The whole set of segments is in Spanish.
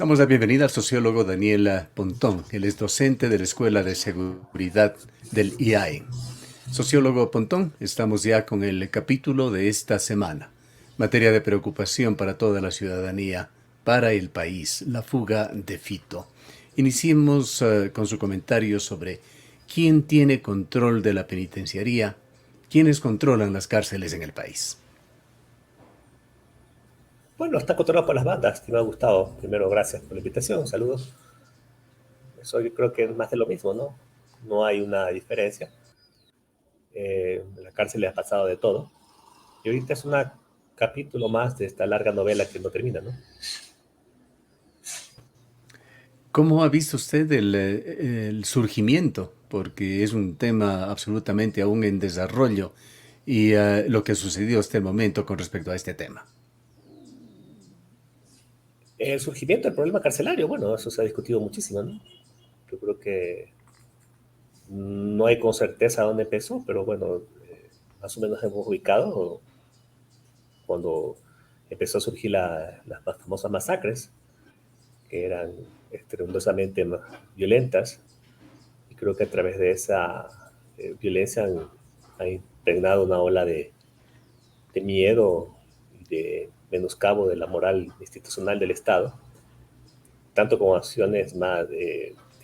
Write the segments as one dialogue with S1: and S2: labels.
S1: Damos la bienvenida al sociólogo Daniel Pontón. Él es docente de la Escuela de Seguridad del IAE. Sociólogo Pontón, estamos ya con el capítulo de esta semana. Materia de preocupación para toda la ciudadanía, para el país, la fuga de Fito. Iniciemos con su comentario sobre quién tiene control de la penitenciaría, quiénes controlan las cárceles en el país.
S2: Bueno, está controlado por las bandas, que me ha gustado. Primero, gracias por la invitación, saludos. Eso yo creo que es más de lo mismo, ¿no? No hay una diferencia. En la cárcel le ha pasado de todo. Y ahorita es un capítulo más de esta larga novela que no termina, ¿no?
S1: ¿Cómo ha visto usted el surgimiento? Porque es un tema absolutamente aún en desarrollo y lo que sucedió hasta el momento con respecto a este tema.
S2: El surgimiento del problema carcelario, bueno, eso se ha discutido muchísimo, ¿no? Yo creo que no hay con certeza dónde empezó, pero bueno, más o menos hemos ubicado cuando empezó a surgir las más famosas masacres, que eran estrepitosamente violentas. Y creo que a través de esa violencia han impregnado una ola de miedo y de menoscabo de la moral institucional del Estado, tanto como acciones más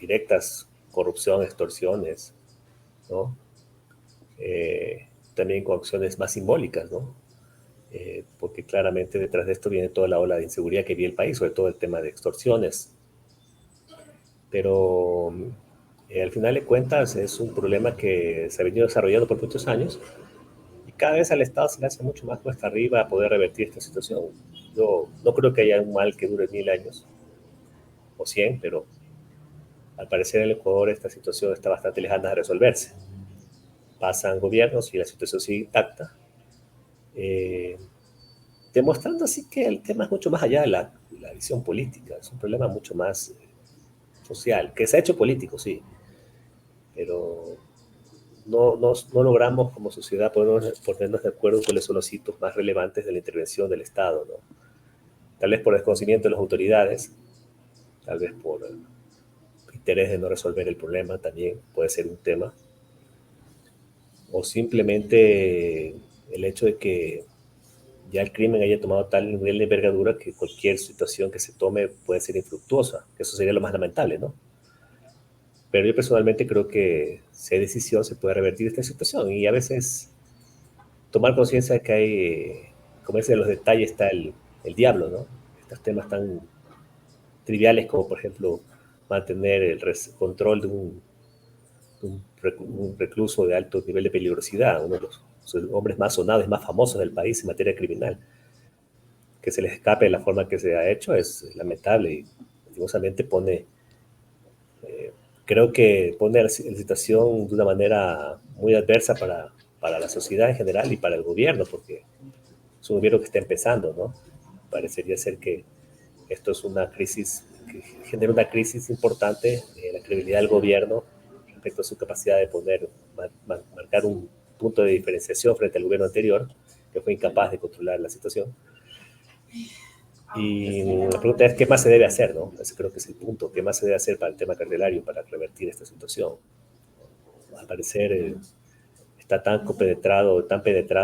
S2: directas, corrupción, extorsiones, ¿no? También con acciones más simbólicas, ¿no? Porque claramente detrás de esto viene toda la ola de inseguridad que vive el país, sobre todo el tema de extorsiones. Pero al final de cuentas es un problema que se ha venido desarrollando por muchos años y cada vez al Estado se le hace mucho más cuesta arriba a poder revertir esta situación. Yo no creo que haya un mal que dure 1000 años o 100, pero al parecer en el Ecuador esta situación está bastante lejana de resolverse. Pasan gobiernos y la situación sigue intacta, eh, demostrando así que el tema es mucho más allá de la visión política, es un problema mucho más social, que se ha hecho político, sí, pero no logramos como sociedad ponernos de acuerdo cuáles son los hitos más relevantes de la intervención del Estado, ¿no? Tal vez por desconocimiento de las autoridades, tal vez por interés de no resolver el problema, también puede ser un tema, o simplemente el hecho de que ya el crimen haya tomado tal nivel de envergadura que cualquier situación que se tome puede ser infructuosa, que eso sería lo más lamentable, ¿no? Pero yo personalmente creo que si hay decisión se puede revertir esta situación y a veces tomar conciencia de que hay, como dice, en los detalles está el diablo, ¿no? Estos temas tan triviales como, por ejemplo, mantener el control de un recluso de alto nivel de peligrosidad, uno de los hombres más sonados y más famosos del país en materia criminal. Que se les escape de la forma que se ha hecho es lamentable y lastimosamente creo que pone la situación de una manera muy adversa para la sociedad en general y para el gobierno, porque es un gobierno que está empezando, ¿no? Parecería ser que esto es una crisis que genera una crisis importante en la credibilidad del gobierno respecto a su capacidad de poder marcar un punto de diferenciación frente al gobierno anterior, que fue incapaz de controlar la situación. Y la pregunta es, ¿qué más se debe hacer? ¿No? Ese creo que es el punto. ¿Qué más se debe hacer para el tema carcelario, para revertir esta situación? Al parecer está tan penetrado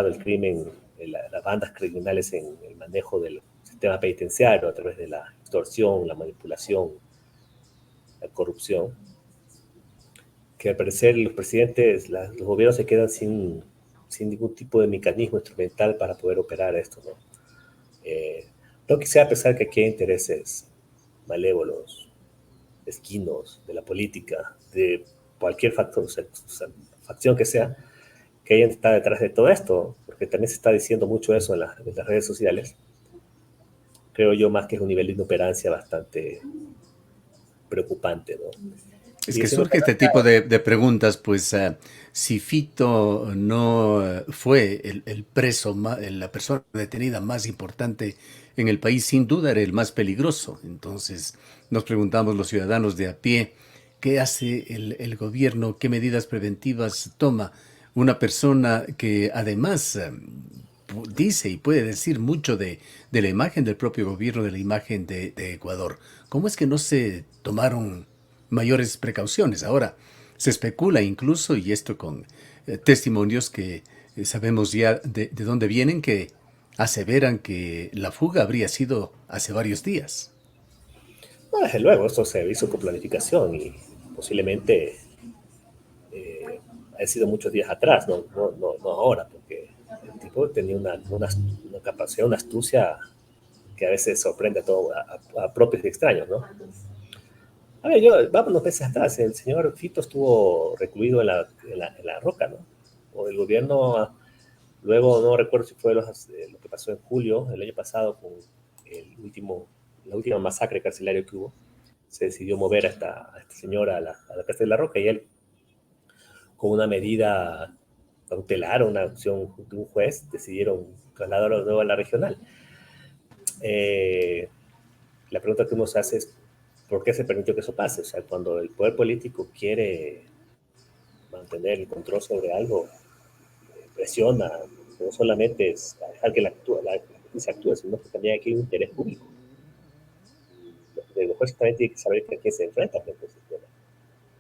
S2: el crimen, las bandas criminales en el manejo del sistema penitenciario a través de la extorsión, la manipulación, la corrupción, que al parecer los presidentes, los gobiernos se quedan sin ningún tipo de mecanismo instrumental para poder operar esto, ¿no? No quisiera pensar que aquí hay intereses malévolos, esquinos de la política, de cualquier factor, facción que hayan estado detrás de todo esto, porque también se está diciendo mucho eso en las redes sociales. Creo yo más que es un nivel de inoperancia bastante preocupante, ¿no?
S1: Es
S2: Y
S1: que
S2: esa
S1: surge este
S2: inoperancia,
S1: tipo de preguntas, pues si Fito no fue el preso, la persona detenida más importante en el país, sin duda era el más peligroso. Entonces nos preguntamos los ciudadanos de a pie, ¿qué hace el gobierno? ¿Qué medidas preventivas toma una persona que además dice y puede decir mucho de la imagen del propio gobierno, de la imagen de Ecuador. ¿Cómo es que no se tomaron mayores precauciones? Ahora se especula incluso, y esto con testimonios que sabemos ya de dónde vienen, que aseveran que la fuga habría sido hace varios días.
S2: No, desde luego, esto se hizo con planificación y posiblemente ha sido muchos días atrás, no ahora, porque el tipo tenía una capacidad, una astucia que a veces sorprende a propios y extraños, ¿no? A ver, vámonos meses atrás, el señor Fito estuvo recluido en la roca, ¿no? O el gobierno, luego no recuerdo si fue lo que pasó en julio, el año pasado, con la última masacre carcelaria que hubo, se decidió mover a esta señora a la cárcel de la roca y él, con una medida cautelar, una acción de un juez, decidieron trasladarlo de nuevo a la regional. Eh, la pregunta que uno se hace es, ¿por qué se permitió que eso pase? O sea, cuando el poder político quiere mantener el control sobre algo, presiona, no solamente es dejar que la justicia actúe, sino que también hay que un interés público. Los jueces también tienen que saber a qué se enfrenta frente al sistema.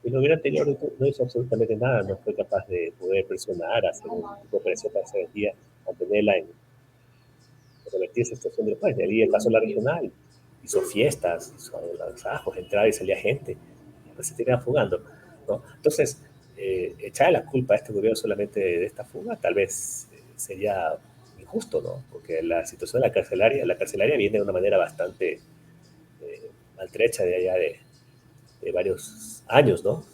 S2: Y el gobierno anterior no hizo absolutamente nada, no fue capaz de poder presionar, hacer un tipo de presión para esa energía, mantenerla en revertir esa situación del país. De ahí pasó la regional, hizo fiestas, hizo lanzajos, entraba y salía gente, y después se terminaba fugando, ¿no? Entonces, echarle la culpa a este gobierno solamente de esta fuga, tal vez sería injusto, ¿no? Porque la situación de la carcelaria viene de una manera bastante maltrecha de allá de varios años, ¿no?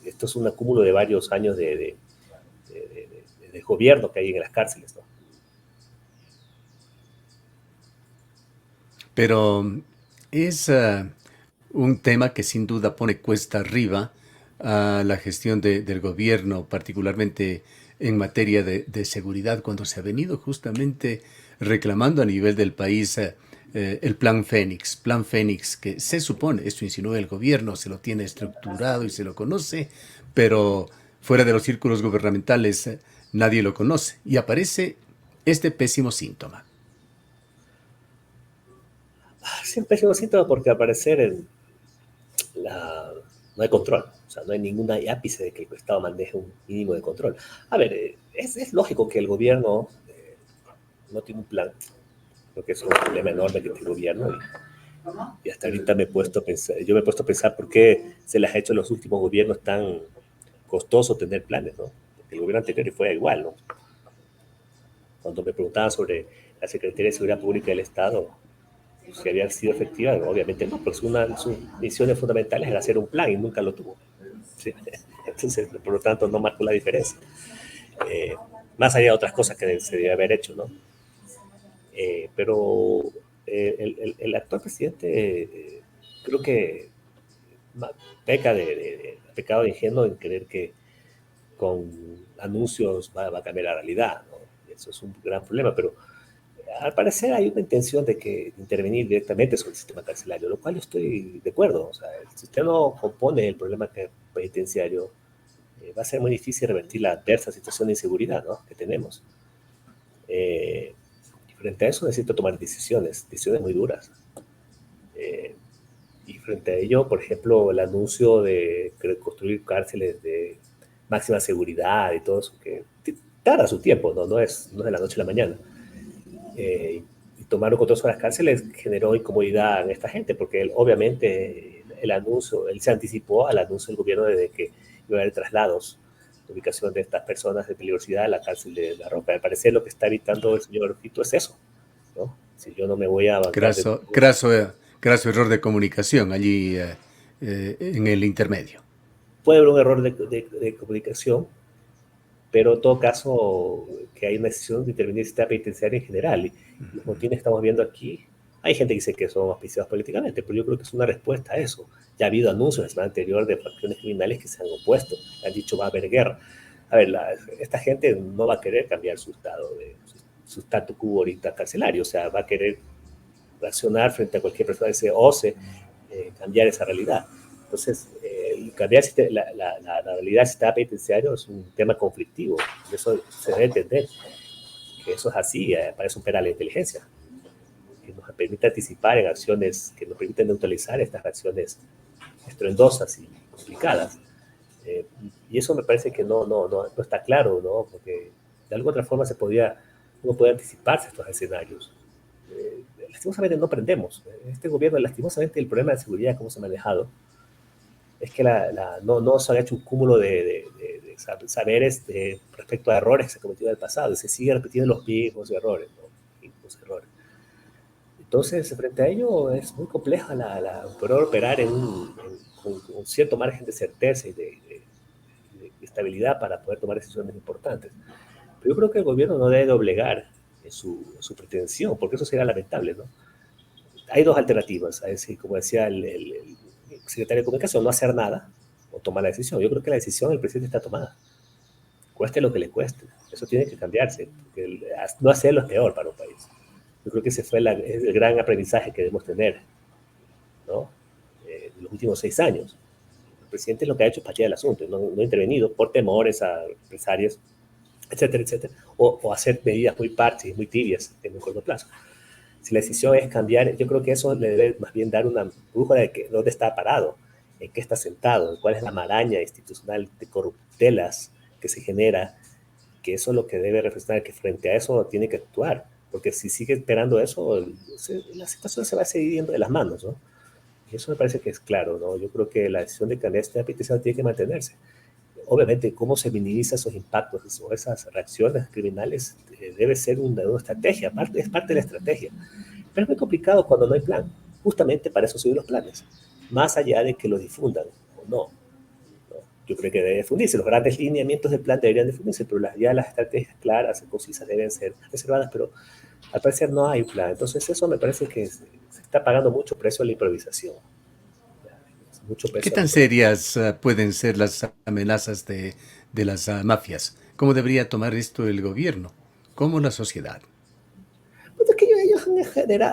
S2: Esto es un acúmulo de varios años de gobierno que hay en las cárceles, ¿no?
S1: Pero es un tema que sin duda pone cuesta arriba a la gestión del gobierno, particularmente en materia de seguridad, cuando se ha venido justamente reclamando a nivel del país el Plan Fénix, que se supone, esto insinúa el gobierno, se lo tiene estructurado y se lo conoce, pero fuera de los círculos gubernamentales nadie lo conoce y aparece este pésimo síntoma.
S2: Siempre es un síntoma porque al parecer no hay control, o sea, no hay ningún ápice de que el Estado maneje un mínimo de control. A ver, es lógico que el gobierno no tiene un plan, porque es un problema enorme que tiene el gobierno y hasta ahorita yo me he puesto a pensar por qué se les ha hecho a los últimos gobiernos tan costoso tener planes, ¿no? Porque el gobierno anterior fue igual, ¿no? Cuando me preguntaban sobre la Secretaría de Seguridad Pública del Estado, si había sido efectiva, obviamente no, porque una de sus misiones fundamentales era hacer un plan y nunca lo tuvo. ¿Sí? Entonces, por lo tanto, no marcó la diferencia. Eh, Más allá de otras cosas que se debe haber hecho, ¿no? Pero el actual presidente creo que peca de pecado de ingenuo en creer que con anuncios va a cambiar la realidad, ¿no? Eso es un gran problema, pero al parecer hay una intención de intervenir directamente sobre el sistema carcelario, lo cual yo estoy de acuerdo. O sea, si usted no compone el problema penitenciario, va a ser muy difícil revertir la adversa situación de inseguridad, ¿no?, que tenemos. Y frente a eso necesito tomar decisiones muy duras. Y frente a ello, por ejemplo, el anuncio de construir cárceles de máxima seguridad y todo eso, que tarda su tiempo, no es de la noche a la mañana. Y tomar un control sobre las cárceles generó incomodidad en esta gente, porque obviamente él se anticipó al anuncio del gobierno de que iba a haber traslados de ubicación de estas personas de peligrosidad a la cárcel de La Roca. Me parece lo que está evitando el señor Fito es eso, ¿no? Si yo no me voy a bancar de...
S1: Craso error de comunicación allí en el intermedio.
S2: Puede haber un error de comunicación, pero en todo caso que hay una decisión de intervenir el sistema penitenciario en general. Y los motines que estamos viendo aquí, hay gente que dice que son auspiciados políticamente, pero yo creo que es una respuesta a eso. Ya ha habido anuncios la semana anterior de facciones criminales que se han opuesto, han dicho va a haber guerra. A ver, esta gente no va a querer cambiar su estado, su statu quo ahorita carcelario, o sea, va a querer reaccionar frente a cualquier persona que se ose cambiar esa realidad. Entonces, cambiar la realidad del sistema penitenciario es un tema conflictivo, eso se debe entender. que eso es así, para eso opera la inteligencia, que nos permite anticipar en acciones, que nos permiten neutralizar estas acciones estruendosas y complicadas. Eh, y eso me parece que no está claro, ¿no? Porque de alguna otra forma uno puede anticiparse a estos escenarios. Lastimosamente no aprendemos. Este gobierno, lastimosamente, el problema de seguridad, cómo se ha manejado, es que no se ha hecho un cúmulo de saberes respecto a errores que se cometido en el pasado, y se sigue repitiendo los mismos errores, ¿no? Mismos errores. Entonces, frente a ello, es muy compleja poder operar con un cierto margen de certeza y de estabilidad para poder tomar decisiones importantes. Pero yo creo que el gobierno no debe doblegar su pretensión, porque eso sería lamentable, ¿no? Hay dos alternativas, es decir, como decía el secretario de Comunicación, no hacer nada o tomar la decisión. Yo creo que la decisión del presidente está tomada, cueste lo que le cueste. Eso tiene que cambiarse, porque no hacerlo es peor para un país. Yo creo que ese fue es el gran aprendizaje que debemos tener, ¿no? En los últimos 6 años. El presidente lo que ha hecho es patear el asunto, no ha intervenido por temores a empresarios, etcétera, etcétera, o hacer medidas muy parches, muy tibias en un corto plazo. Si la decisión es cambiar, yo creo que eso le debe más bien dar una brújula de dónde está parado, en qué está sentado, cuál es la maraña institucional de corruptelas que se genera, que eso es lo que debe reflexionar, que frente a eso tiene que actuar, porque si sigue esperando eso, la situación se va a seguir yendo de las manos, ¿no? Y eso me parece que es claro, ¿no? Yo creo que la decisión de cambiar esta petición tiene que mantenerse. Obviamente, cómo se minimiza esos impactos o esas reacciones criminales debe ser una estrategia, es parte de la estrategia. Pero es muy complicado cuando no hay plan. Justamente para eso son los planes, más allá de que lo difundan o no. Yo creo que debe difundirse. Los grandes lineamientos del plan deberían difundirse, pero ya las estrategias claras y concisas deben ser reservadas, pero al parecer no hay plan. Entonces eso me parece que se está pagando mucho precio a la improvisación. Mucho
S1: ¿Qué
S2: precio a la
S1: tan
S2: improvisación.
S1: serias pueden ser las amenazas de las mafias? ¿Cómo debería tomar esto el gobierno? ¿Cómo la sociedad?
S2: Pues es que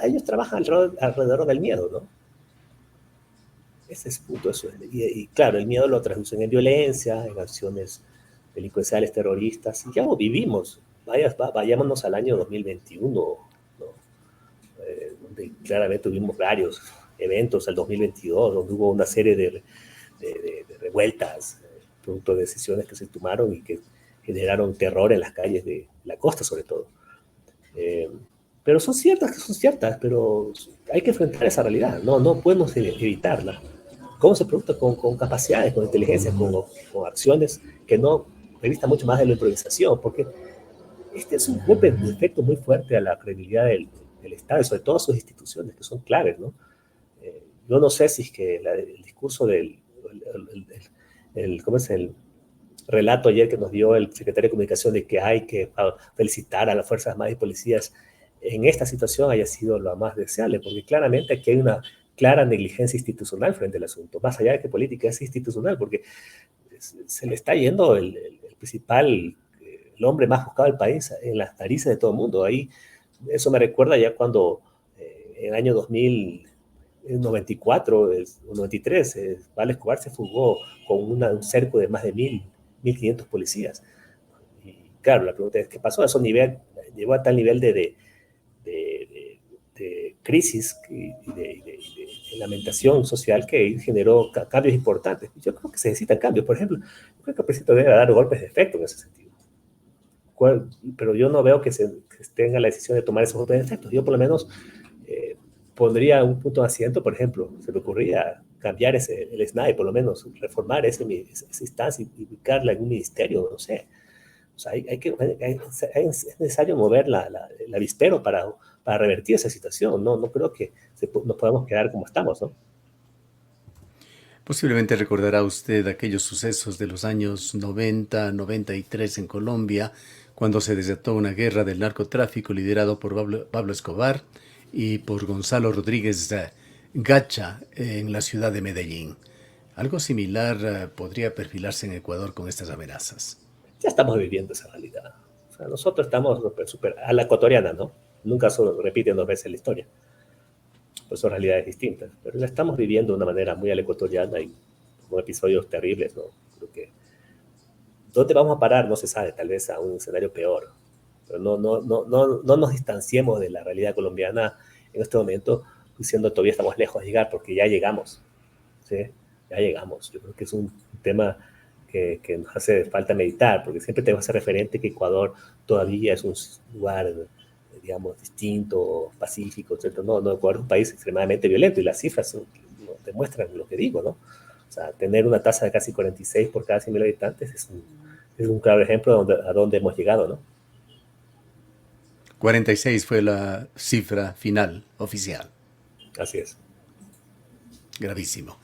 S2: ellos trabajan alrededor del miedo, ¿no? Ese es el punto. Eso. Y claro, el miedo lo traducen en violencia, en acciones delincuenciales, terroristas. Y ya lo vivimos. Vayámonos al año 2021, ¿no? Donde claramente tuvimos varios eventos, el 2022, donde hubo una serie de revueltas, producto de decisiones que se tomaron y que generaron terror en las calles de la costa, sobre todo. Eh, pero son ciertas, pero hay que enfrentar esa realidad, no podemos evitarla. ¿Cómo se produce? Con capacidades, con inteligencia, con acciones que no revistan mucho más de la improvisación, porque este es un golpe de efecto muy fuerte a la credibilidad del Estado y sobre todo a sus instituciones, que son claves, ¿no? Yo no sé si es que el discurso ¿cómo es el relato ayer que nos dio el secretario de Comunicación de que hay que felicitar a las Fuerzas Armadas y Policías en esta situación haya sido lo más deseable, porque claramente aquí hay una clara negligencia institucional frente al asunto, más allá de que política es institucional, porque se le está yendo el principal, el hombre más buscado del país en las narices de todo el mundo. Ahí, eso me recuerda ya cuando en el año 2094 o 93, Pablo Escobar se fugó con un cerco de más de 1.500 policías. Y claro, la pregunta es, ¿qué pasó? Eso llegó a tal nivel de crisis y de lamentación social que generó cambios importantes. Yo creo que se necesitan cambios. Por ejemplo, yo creo que el presidente debe dar golpes de efecto en ese sentido. Pero yo no veo que se tenga la decisión de tomar esos golpes de efecto. Yo por lo menos pondría un punto de asiento, por ejemplo, se me ocurría cambiar el SNAI, por lo menos reformar esa instancia y ubicarla en un ministerio, no sé. O sea, es necesario mover el avispero para revertir esa situación. No creo que nos podamos quedar como estamos, ¿no?
S1: Posiblemente recordará usted aquellos sucesos de los años 90, 93 en Colombia, cuando se desató una guerra del narcotráfico liderado por Pablo Escobar y por Gonzalo Rodríguez Gacha en la ciudad de Medellín. Algo similar podría perfilarse en Ecuador con estas amenazas.
S2: Ya estamos viviendo esa realidad. O sea, nosotros estamos super a la ecuatoriana, ¿no? Nunca se repite 2 veces la historia. Pues son realidades distintas. Pero la estamos viviendo de una manera muy a la ecuatoriana y con episodios terribles, ¿no? Creo que ¿dónde vamos a parar? No se sabe, tal vez a un escenario peor. Pero no nos distanciemos de la realidad colombiana en este momento diciendo todavía estamos lejos de llegar, porque ya llegamos, ¿sí? Ya llegamos. Yo creo que es un tema que nos hace falta meditar, porque siempre tenemos ese referente que Ecuador todavía es un lugar, digamos, distinto, pacífico, etc. No, Ecuador es un país extremadamente violento y las cifras demuestran lo que digo, ¿no? O sea, tener una tasa de casi 46 por cada 100.000 habitantes es un claro ejemplo a dónde hemos llegado, ¿no?
S1: 46 fue la cifra final oficial.
S2: Así es.
S1: Gravísimo.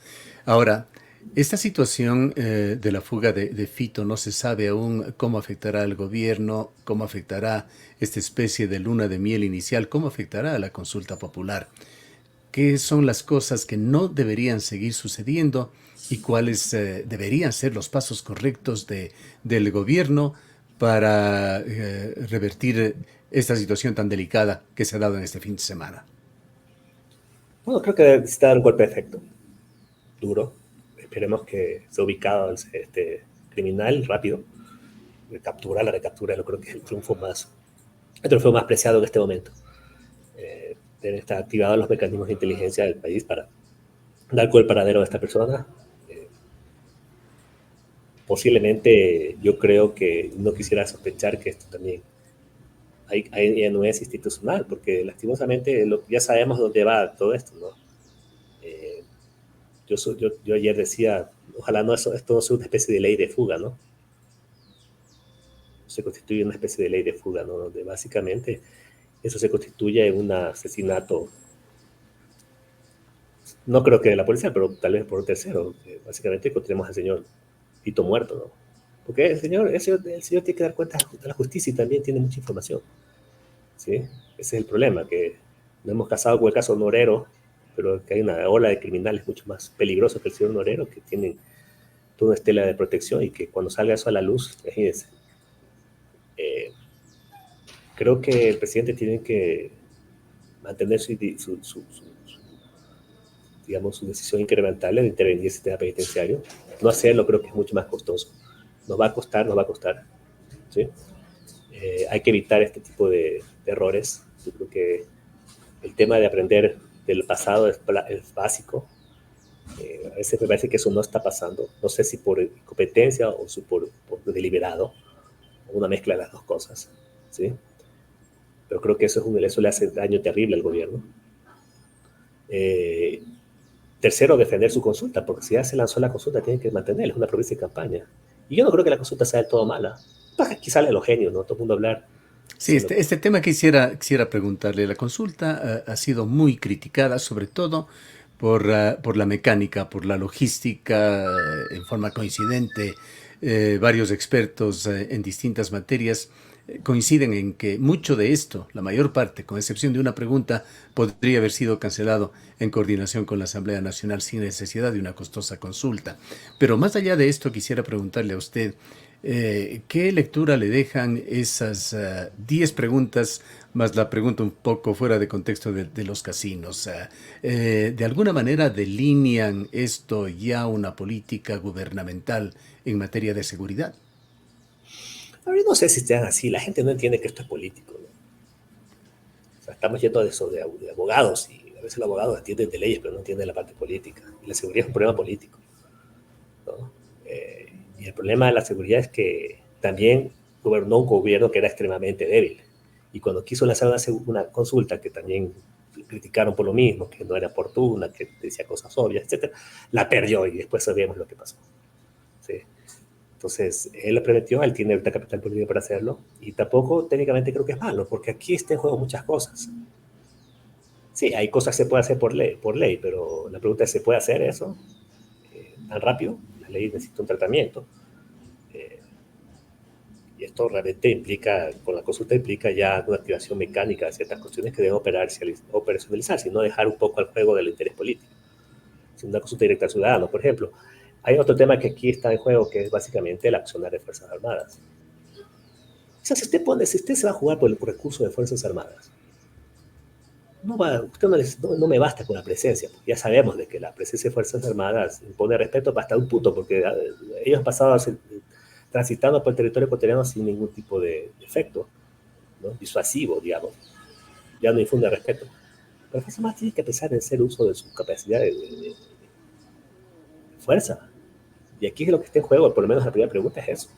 S1: Ahora, esta situación de la fuga de Fito no se sabe aún cómo afectará al gobierno, cómo afectará esta especie de luna de miel inicial, cómo afectará a la consulta popular. ¿Qué son las cosas que no deberían seguir sucediendo y cuáles deberían ser los pasos correctos del gobierno para revertir esta situación tan delicada que se ha dado en este fin de semana?
S2: Bueno, creo que necesita dar un golpe de efecto duro. Esperemos que sea ubicado este criminal rápido. La recaptura, yo creo que es el trofeo más preciado en este momento. Deben estar activados los mecanismos de inteligencia del país para dar con el paradero de esta persona. Posiblemente yo creo que no quisiera sospechar que esto también ya no es institucional, porque lastimosamente ya sabemos dónde va todo esto, ¿no? Yo ayer decía, ojalá esto no sea una especie de ley de fuga, ¿no? Se constituye una especie de ley de fuga, ¿no? Donde básicamente eso se constituye en un asesinato, no creo que de la policía, pero tal vez por un tercero. Básicamente encontremos al señor Fito muerto, ¿no? Porque el señor tiene que dar cuenta a la justicia y también tiene mucha información, ¿sí? Ese es el problema, que no hemos casado con el caso Norero, pero que hay una ola de criminales mucho más peligrosos que el señor Norero, que tienen toda una estela de protección y que cuando salga eso a la luz, imagínense. Creo que el presidente tiene que mantener digamos, su decisión incremental de intervenir en el sistema penitenciario. No hacerlo creo que es mucho más costoso. Nos va a costar, ¿sí? Hay que evitar este tipo de errores. Yo creo que el tema de aprender del pasado es básico. A veces me parece que eso no está pasando. No sé si por incompetencia o por deliberado, o una mezcla de las dos cosas, ¿sí? Pero creo que eso le hace daño terrible al gobierno. Tercero, defender su consulta, porque si ya se lanzó la consulta, tienen que mantenerla, es una promesa de campaña. Y yo no creo que la consulta sea del todo mala. Aquí sale los genios, ¿no? Todo el mundo hablar.
S1: Sí, este tema quisiera preguntarle. La consulta ha sido muy criticada, sobre todo por la mecánica, por la logística, en forma coincidente. Varios expertos en distintas materias coinciden en que mucho de esto, la mayor parte, con excepción de una pregunta, podría haber sido cancelado en coordinación con la Asamblea Nacional sin necesidad de una costosa consulta. Pero más allá de esto, quisiera preguntarle a usted, ¿qué lectura le dejan esas 10 preguntas más la pregunta un poco fuera de contexto de los casinos? ¿De alguna manera delinean esto ya una política gubernamental en materia de seguridad?
S2: A ver, no sé si sean así. La gente no entiende que esto es político, ¿no? O sea, estamos yendo de eso, de abogados, y a veces los abogados entienden de leyes, pero no entienden la parte política. Y la seguridad es un problema político, ¿no? Y el problema de la seguridad es que también gobernó un gobierno que era extremadamente débil. Y cuando quiso lanzar una consulta que también criticaron por lo mismo, que no era oportuna, que decía cosas obvias, etcétera, la perdió y después sabemos lo que pasó, ¿sí? Entonces, él lo prometió, él tiene ahorita capital político para hacerlo, y tampoco técnicamente creo que es malo, porque aquí está en juego muchas cosas. Sí, hay cosas que se puede hacer por ley, pero la pregunta es, ¿se puede hacer eso tan rápido? La ley necesita un tratamiento. Eh, y esto realmente implica, con la consulta implica ya una activación mecánica de ciertas cuestiones que deben operacionalizarse y no dejar un poco al juego del interés político. Es una consulta directa al ciudadano, por ejemplo. Hay otro tema que aquí está en juego, que es básicamente el accionar de Fuerzas Armadas. O sea, si usted se va a jugar por el recurso de Fuerzas Armadas, usted no me basta con la presencia. Ya sabemos de que la presencia de Fuerzas Armadas impone respeto hasta un punto, porque ellos han pasado transitando por el territorio ecuatoriano sin ningún tipo de efecto. ¿no? Disuasivo, digamos, ya no infunde respeto. Pero las Fuerzas Armadas tienen que empezar a hacer uso de su capacidad de fuerza. Y aquí es lo que está en juego, por lo menos la primera pregunta es eso.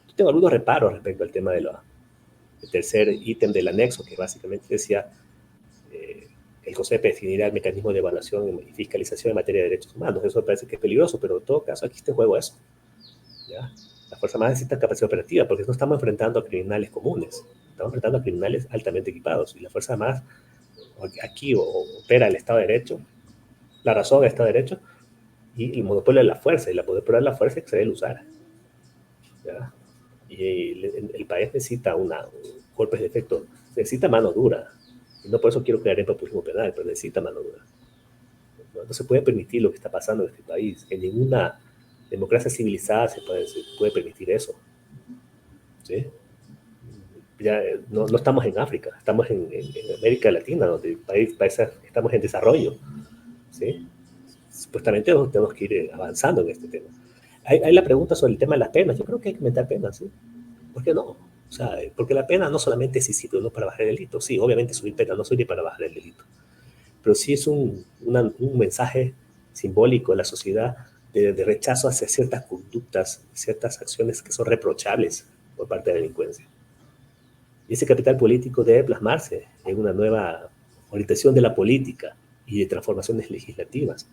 S2: Yo tengo algunos reparos respecto al tema del tercer ítem del anexo, que básicamente decía el COSEP definirá el mecanismo de evaluación y fiscalización en materia de derechos humanos. Eso me parece que es peligroso, pero en todo caso aquí está en juego eso. ¿Ya? Las Fuerzas Armadas necesitan capacidad operativa, porque no estamos enfrentando a criminales comunes, estamos enfrentando a criminales altamente equipados. Y las Fuerzas Armadas aquí opera el Estado de Derecho, la razón del Estado de Derecho, y el monopolio de la fuerza, y la poder probar la fuerza que se debe usar. ¿Ya? Y el país necesita golpes de efecto, necesita mano dura. Y no por eso quiero crear en populismo penal, pero necesita mano dura. No se puede permitir lo que está pasando en este país. En ninguna democracia civilizada se puede permitir eso. ¿Sí? Ya no estamos en África, estamos en América Latina, donde estamos en desarrollo. ¿Sí? Supuestamente tenemos que ir avanzando en este tema. Hay la pregunta sobre el tema de las penas. Yo creo que hay que aumentar penas, ¿sí? ¿Por qué no? O sea, porque la pena no solamente es no para bajar el delito. Sí, obviamente subir pena no sirve para bajar el delito. Pero sí es un mensaje simbólico de la sociedad de rechazo hacia ciertas conductas, ciertas acciones que son reprochables por parte de la delincuencia. Y ese capital político debe plasmarse en una nueva orientación de la política y de transformaciones legislativas.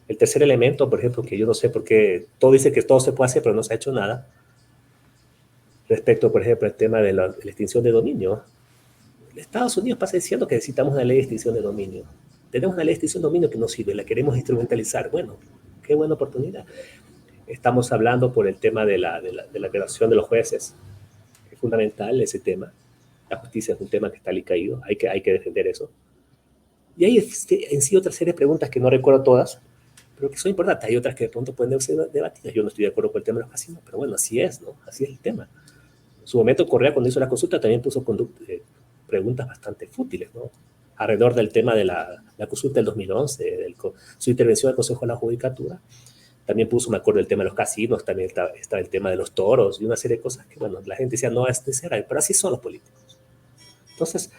S2: El tercer elemento, por ejemplo, que yo no sé por qué todo dice que todo se puede hacer, pero no se ha hecho nada, respecto, por ejemplo, al tema de la extinción de dominio. Estados Unidos pasa diciendo que necesitamos una ley de extinción de dominio. Tenemos una ley de extinción de dominio que no sirve, la queremos instrumentalizar. Bueno, qué buena oportunidad. Estamos hablando por el tema de la creación de los jueces. Es fundamental ese tema. La justicia es un tema que está alicaído, hay que defender eso. Y hay en sí otra serie de preguntas que no recuerdo todas, pero que son importantes. Hay otras que de pronto pueden ser debatidas. Yo no estoy de acuerdo con el tema de los casinos, pero bueno, así es, ¿no? Así es el tema. En su momento, Correa, cuando hizo la consulta, también puso preguntas bastante fútiles, ¿no? Alrededor del tema de la consulta del 2011, su intervención al Consejo de la Judicatura. También puso, me acuerdo, el tema de los casinos, también está el tema de los toros y una serie de cosas que, bueno, la gente decía, no, es necesario, pero así son los políticos. Entonces,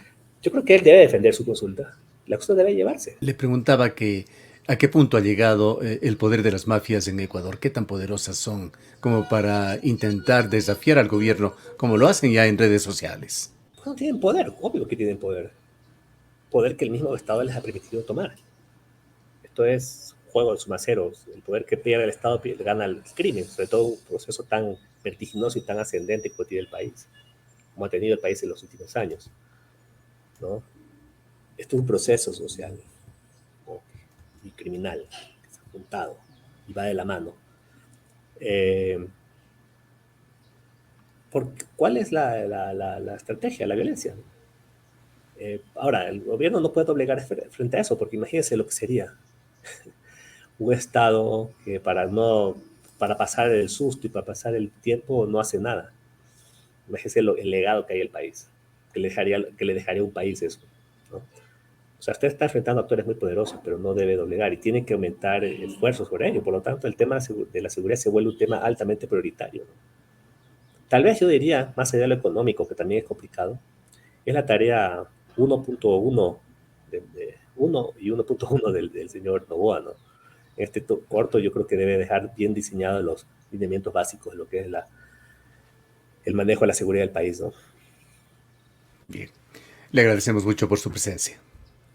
S2: yo creo que él debe defender su consulta. La cosa debe llevarse.
S1: Le preguntaba que a qué punto ha llegado el poder de las mafias en Ecuador, qué tan poderosas son como para intentar desafiar al gobierno, como lo hacen ya en redes sociales.
S2: Pues no tienen poder, obvio que tienen poder. Poder que el mismo Estado les ha permitido tomar. Esto es juego de sumaceros. El poder que pierde el Estado gana el crimen, sobre todo un proceso tan vertiginoso y tan ascendente como tiene el país, como ha tenido el país en los últimos años, ¿no? Esto es un proceso social, ¿no? Y criminal que se ha juntado y va de la mano. ¿Cuál es la estrategia? La violencia. Ahora, el gobierno no puede doblegar frente a eso, porque imagínense lo que sería un Estado que para pasar el susto y para pasar el tiempo no hace nada. Imagínense el legado que hay en el país, que le dejaría un país eso, ¿no? O sea, usted está enfrentando a actores muy poderosos, pero no debe doblegar y tiene que aumentar el esfuerzo sobre ello. Por lo tanto, el tema de la seguridad se vuelve un tema altamente prioritario, ¿no? Tal vez yo diría, más allá de lo económico, que también es complicado, es la tarea 1.1 1 y 1.1 del señor Noboa, ¿no? En este corto yo creo que debe dejar bien diseñados los lineamientos básicos de lo que es el manejo de la seguridad del país, ¿no?
S1: Bien, le agradecemos mucho por su presencia.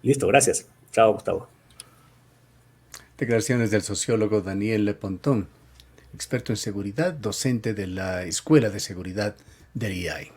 S2: Listo, gracias. Chao, Gustavo.
S1: Declaraciones del sociólogo Daniel Pontón, experto en seguridad, docente de la Escuela de Seguridad del IAE.